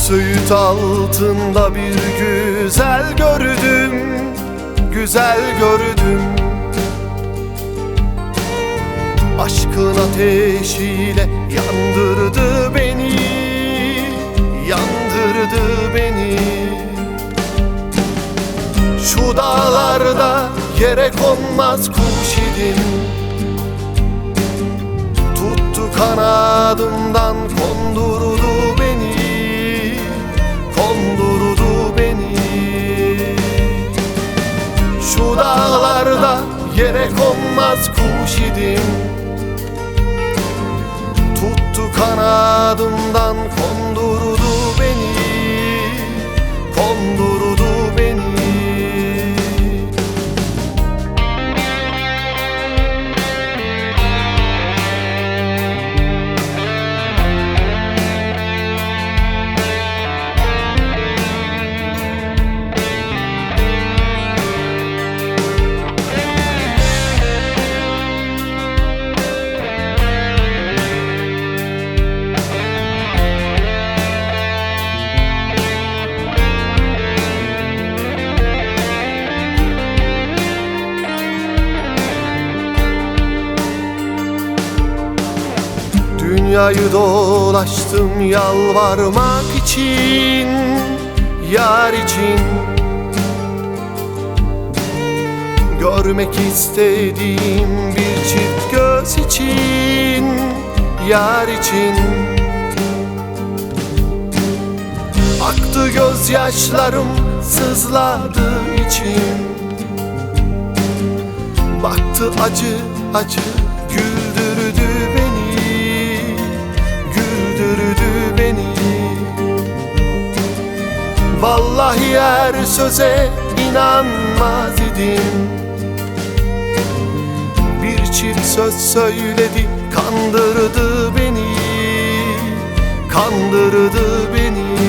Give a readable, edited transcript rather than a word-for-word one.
Söğüt altında bir güzel gördüm, güzel gördüm. Aşkın ateşiyle yandırdı beni, yandırdı beni. Şu dağlarda yere konmaz kuş idim. Tuttu kanadımdan kondurdu beni, kondurdu beni. Şu dağlarda yere konmaz kuş idim. Tuttu kanadımdan kondurdu beni, kondurdu beni. Dünyayı dolaştım yalvarmak için, yar için. Görmek istediğim bir çift göz için, yar için. Aktı gözyaşlarım, sızladı içim. Baktı acı acı, güldürdü beni, güldürdü beni. Vallahi her söze inanmaz idim. Bir çift söz söyledi, kandırdı beni, kandırdı beni.